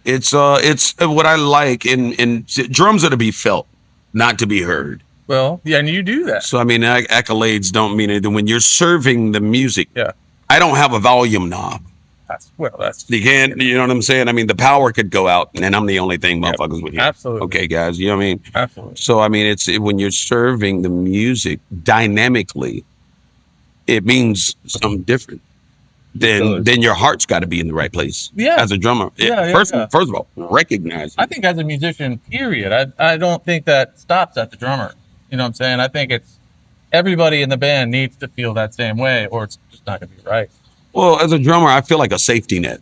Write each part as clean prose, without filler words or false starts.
It's what I like in drums are to be felt, not to be heard. Well, yeah, and you do that. So I mean, accolades don't mean anything when you're serving the music. Yeah. I don't have a volume knob. That's You can't, you know what I'm saying? I mean, the power could go out, and I'm the only thing Yep. motherfuckers would hear. Absolutely. Okay, guys, you know what I mean? Absolutely. So I mean, it's when you're serving the music dynamically, it means something different. Then your heart's got to be in the right place. Yeah. As a drummer. First of all, recognize it. I think as a musician, period, I don't think that stops at the drummer. You know what I'm saying? I think it's everybody in the band needs to feel that same way, or it's just not going to be right. Well, as a drummer, I feel like a safety net.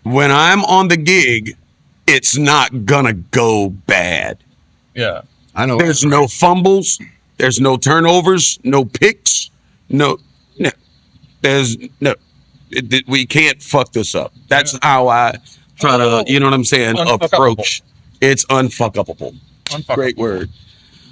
When I'm on the gig, it's not gonna go bad. Yeah. I know. There's no fumbles. There's no turnovers. No picks. No. There's no. We can't fuck this up. That's how I try to, you know what I'm saying, approach. It's unfuckable. Great word.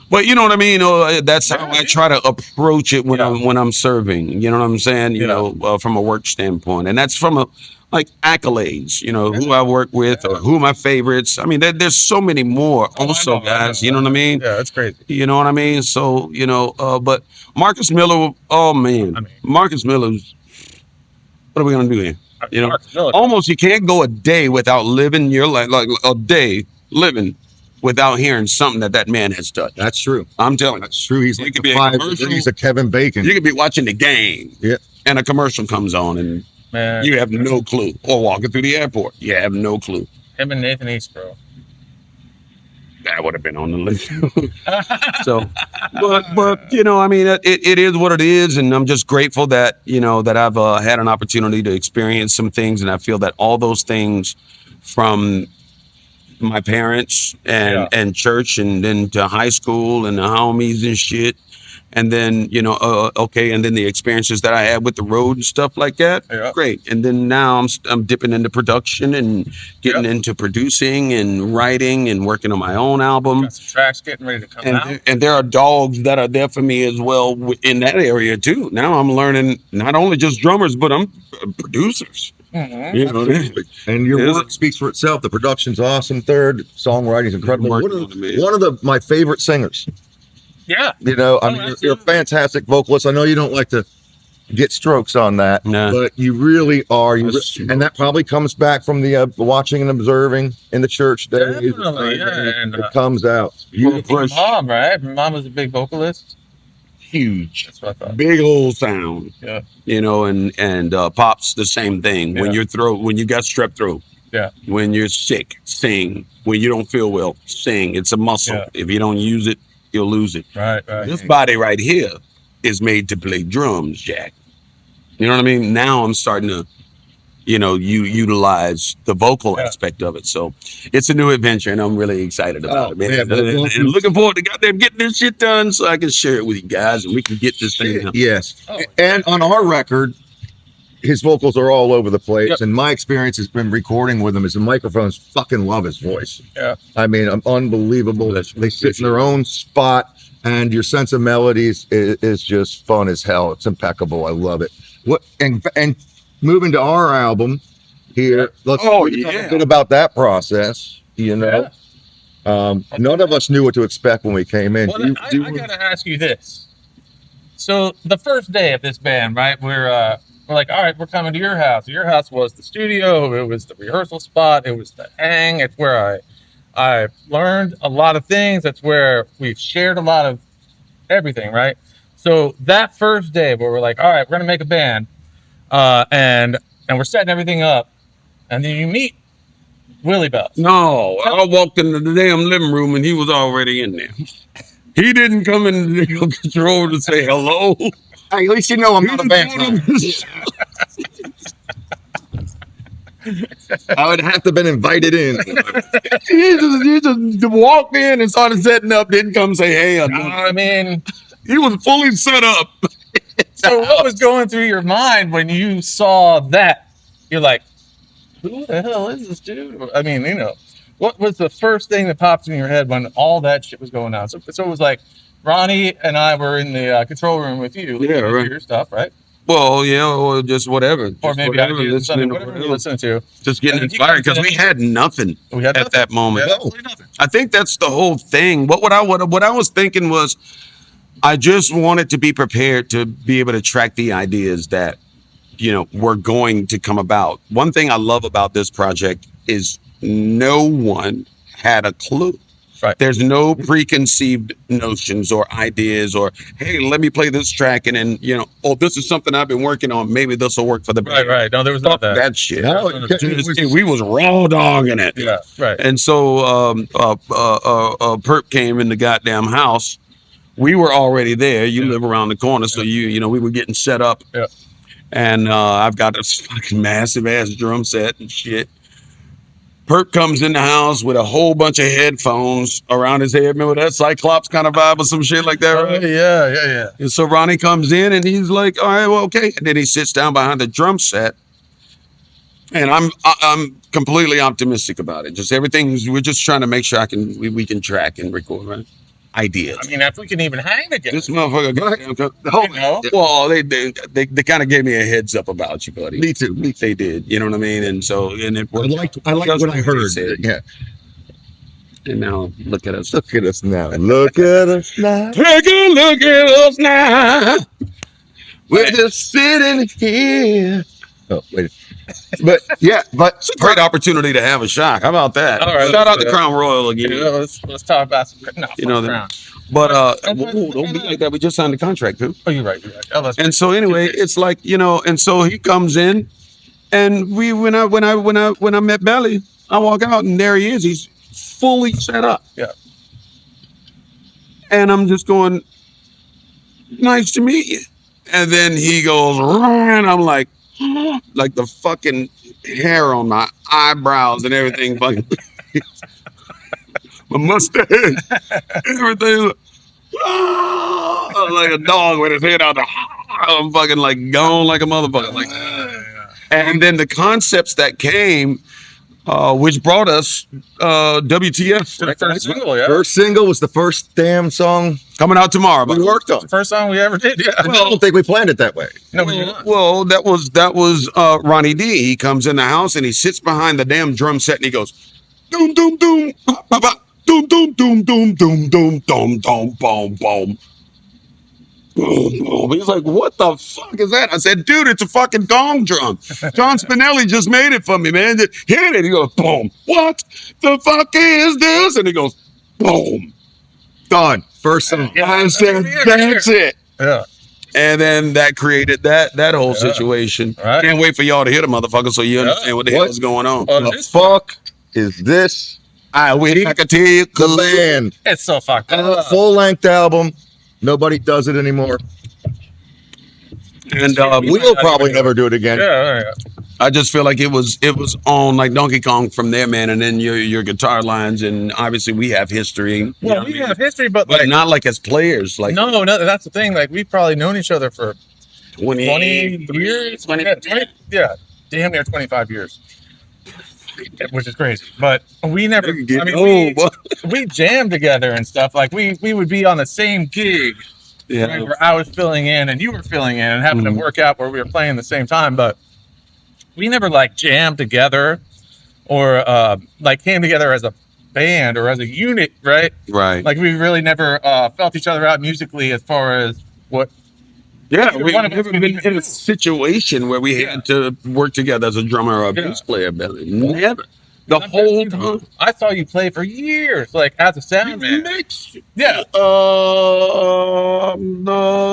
But you know what I mean? That's how I try to approach it when I'm serving. You know what I'm saying? You know, from a work standpoint, and that's from like accolades. You know, who I work with or who are my favorites. I mean, there's so many more. Also, guys, you know what I mean? Yeah, that's crazy. You know what I mean? So you know, but Marcus Miller. Oh man, Marcus Miller's. What are we gonna do here? You know, almost you can't go a day without living your life, like a day living without hearing something that man has done. That's true. I'm telling you. That's true. He's like be 5 degrees of Kevin Bacon. You could be watching the game. Yeah. And a commercial comes on and you have no clue. Or walking through the airport. You have no clue. Him and Nathan East, bro. That would have been on the list. So, but you know, I mean, it is what it is. And I'm just grateful that, you know, that I've had an opportunity to experience some things. And I feel that all those things from my parents and church and then to high school and the homies and shit. And then, you know, and then the experiences that I had with the road and stuff like that. Yeah. Great. And then now I'm dipping into production and getting into producing and writing and working on my own album. Got some tracks getting ready to come out. And there are dogs that are there for me as well in that area too. Now I'm learning not only just drummers, but I'm producers. Mm-hmm. You know, and your work speaks for itself. The production's awesome. Third, songwriting's incredible. One of my favorite singers. Yeah. You know, I mean, you're a fantastic vocalist. I know you don't like to get strokes on that, but you really are. And that probably comes back from the watching and observing in the church days. Definitely, and it comes out. Mom, right? Mom was a big vocalist. Huge. That's what I thought. Big old sound. Yeah. You know, and Pop's the same thing. When you got strep throat. Yeah. When you're sick, sing. When you don't feel well, sing. It's a muscle. Yeah. If you don't use it, you'll lose it. Right. This body right here is made to play drums, Jack. You know what I mean? Now I'm starting to, you know, utilize the vocal aspect of it. So it's a new adventure, and I'm really excited about it, man. And looking forward to goddamn getting this shit done so I can share it with you guys, and we can get this thing done. Yes. And on our record, his vocals are all over the place, and my experience has been recording with him is the microphones fucking love his voice. Yeah. I mean, unbelievable. They sit in their own spot, and your sense of melodies is just fun as hell. It's impeccable. I love it. And moving to our album here, let's talk a bit about that process. You know, none of us knew what to expect when we came in. Well, I gotta ask you this. So the first day of this band, right? We're like, all right, we're coming to your house. Your house was the studio. It was the rehearsal spot. It was the hang. It's where I learned a lot of things. That's where we've shared a lot of everything, right? So that first day where we're like, all right, we're gonna make a band, and we're setting everything up, and then you meet Willie Bells. No, I walked into the damn living room and he was already in there. He didn't come in the control to say hello. Hey, at least you know I'm not a band. I would have to have been invited in. he just walked in and started setting up, didn't come say hey. I mean, he was fully set up. So what was going through your mind when you saw that? You're like, who the hell is this dude? I mean, you know, what was the first thing that popped in your head when all that shit was going on? So it was like, Ronnie and I were in the control room with you. Yeah, right. Your stuff, right? Well, yeah, or just whatever. or Just maybe whatever, ideas, listening to whatever we whatever. listen to. Just getting And he inspired comes because we in- had nothing We had at nothing. that moment. Yeah, absolutely nothing. I think that's the whole thing. What I was thinking was, I just wanted to be prepared to be able to track the ideas that, were going to come about. One thing I love about this project is no one had a clue. Right. There's no preconceived notions or ideas or, hey, let me play this track and then, oh, this is something I've been working on. Maybe this will work for the band. Right. No, there was Fuck not that. shit. No, We was raw dogging it. Yeah. Right. And so Perp came in the goddamn house. We were already there. You live around the corner, so we were getting set up. Yeah. And I've got this fucking massive ass drum set and shit. Perp comes in the house with a whole bunch of headphones around his head. Remember that Cyclops kind of vibe or some shit like that, right? Yeah. And so Ronnie comes in and he's like, all right, well, okay. And then he sits down behind the drum set. And I'm completely optimistic about it. Just we're just trying to make sure we can track and record, right? Ideas. I mean, if we can even hang together. This motherfucker. Well, they kind of gave me a heads up about you, buddy. Me too. They did. You know what I mean? And so, I like what I heard. Yeah. And now look at us. Look at us now. Look at us now. Take a look at us now. We're just sitting here. Oh, wait. But It's a great opportunity to have a shock. How about that? All right, Shout out to yeah. Crown Royal again. Let's talk about some. No, Crown. But whoa, don't be like that. We just signed the contract, dude. Oh, you're right. Oh, that's And so anyway, it's like, and so he comes in, and when I met Belly, I walk out and there he is. He's fully set up. Yeah. And I'm just going, nice to meet you. And then he goes, and I'm like the fucking hair on my eyebrows and everything fucking my mustache, everything like a dog with his head out the I'm fucking like gone like a motherfucker. And then the concepts that came, which brought us WTF. the first single, yeah. First single was the first damn song Coming out tomorrow. we worked on. The first song we ever did, yeah. I don't think we planned it that way. No, we did not. Well, that was Ronnie D. He comes in the house and he sits behind the damn drum set and he goes, doom doom doom, ba, ba, ba, doom doom doom doom doom doom doom doom boom boom. Boom, boom. He's like, what the fuck is that? I said, dude, it's a fucking gong drum. John Spinelli just made it for me, man. Hit it. He goes, boom. What the fuck is this? And he goes, boom. Done. First song. I said, that's it. Yeah. And then that created that whole situation. Right. Can't wait for y'all to hear the motherfucker so you understand what the hell What? is going on. Oh, The this- fuck is this? I wish I could tell you. The band. It's so fucked up. Full length album. Nobody does it anymore. And We'll probably never do it again. Yeah. I just feel like it was on like Donkey Kong from there, man. And then your guitar lines, and obviously we have history. you know Well, what I we mean? have history, but but like, not like as players. Like no, that's the thing. Like, we've probably known each other for 20 years. 20, yeah, damn near 25 years. Which is crazy. But we never, I mean, we jammed together and stuff. Like, we would be on the same gig, yeah. right, where I was filling in and you were filling in and having to work out where we were playing at the same time. But we never like jammed together or like came together as a band or as a unit, right? Right. Like, we really never felt each other out musically as far as what. Yeah, Either we've one of us never could been even in do. a situation where we had to work together as a drummer or a bass player, Billy. Never. The whole time. I saw you play for years, like as a sound man. Next, Yeah.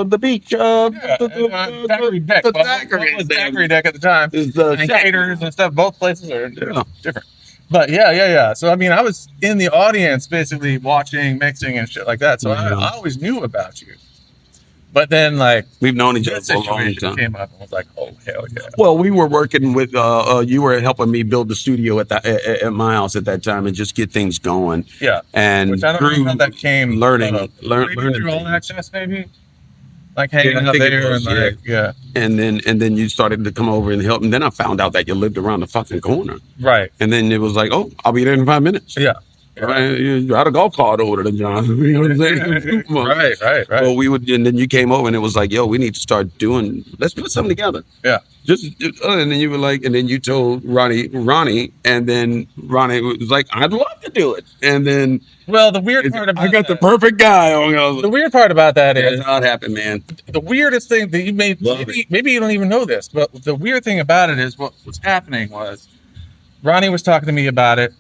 the beach. Daiquiri Deck. the Well, Daiquiri what was Deck. Daiquiri Deck at the time. Is the And Gators and stuff. Both places are Yeah. different. But yeah. So I mean, I was in the audience basically watching, mixing, and shit like that. So Yeah. I always knew about you. But then, like, We've known each other this for a long situation time. came up and was like, oh hell yeah. Well, we were working with you were helping me build the studio at my house at that time and just get things going. Yeah. And Which I don't know how that came. learning learning through all things. access, maybe. Like hanging Yeah, I out think it there was, and like yeah. and then you started to come over and help. And then I found out that you lived around the fucking corner. Right. And then it was like, oh, I'll be there in 5 minutes. Yeah. Right? You drive a golf cart over to the John. You know what I'm saying? Right. Well, we would, and then you came over, and it was like, yo, we need to start doing. Let's put something together. Yeah. And then you were like, and then you told Ronnie, and then Ronnie was like, I'd love to do it. And then Well, the weird part about I got the that, perfect guy. the weird part about that That's is how it happened, man. the weirdest thing that you Love maybe you don't even know this, but the weird thing about it is what was happening was Ronnie was talking to me about it.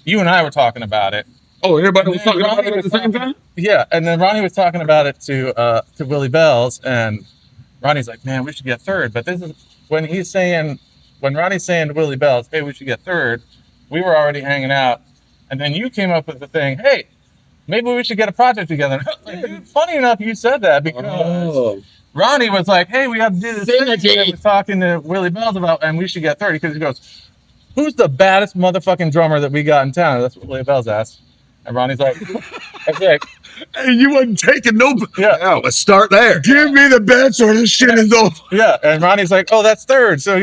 You and I were talking about it. Oh, everybody And was then talking about Ronnie it at was the same talking- time. Yeah, and then Ronnie was talking about it to Willie Bells, and Ronnie's like, "Man, we should get third." But this is when Ronnie's saying to Willie Bells, "Hey, we should get third." We were already hanging out, and then you came up with the thing, "Hey, maybe we should get a project together." Like, dude, funny enough, you said that because Oh, Ronnie was like, "Hey, we got to do this thing Synergy. that I was talking to Willie Bells about, and we should get 30." Because he goes, "Who's the baddest motherfucking drummer that we got in town?" That's what Willie Bells asked, and Ronnie's like, "That's like, hey, you wasn't taking no. yeah, Yeah, let's start there. Give me the bets, or this shit is over, yeah." And Ronnie's like, "Oh, that's third." So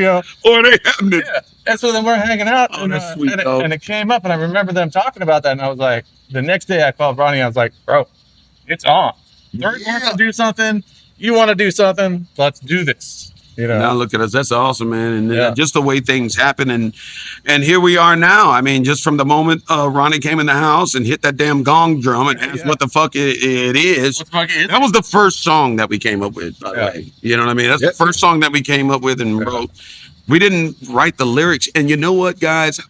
or they having it. yeah. And so then we're hanging out, Oh, and, that's sweet, though. and it came up, and I remember them talking about that, and I was like, the next day I called Ronnie, I was like, "Bro, it's on. Third wants to do something. You want to do something? Let's do this." Now look at us. That's awesome, man. And Yeah. just the way things happen, and here we are now. I mean, just from the moment Ronnie came in the house and hit that damn gong drum and asked Yeah. what the fuck it is. What the fuck is That was the first song that we came up with, by the Yeah. way. You know what I mean? That's Yep. the first song that we came up with and Yeah. wrote. We didn't write the lyrics. And you know what, guys?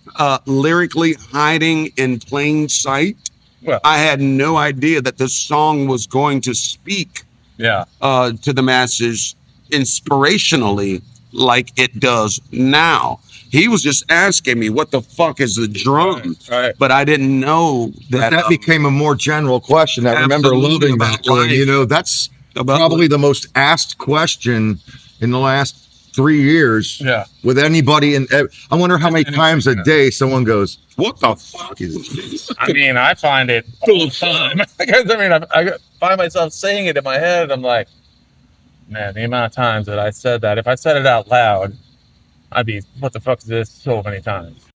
Lyrically hiding in plain sight, Well, I had no idea that this song was going to speak yeah, to the masses inspirationally like it does now. He was just asking me, what the fuck is the drum? right. But I didn't know But that, that became a more general question. I remember Absolutely, loving about that one. life. You know, that's about probably the most asked question in the last 3 years Yeah. with anybody. And I wonder how many times a day someone goes, what the fuck is this? I mean, I find it all the time. Because I mean, I find myself saying it in my head. I'm like, man, the amount of times that I said that, if I said it out loud, I'd be, what the fuck is this, so many times.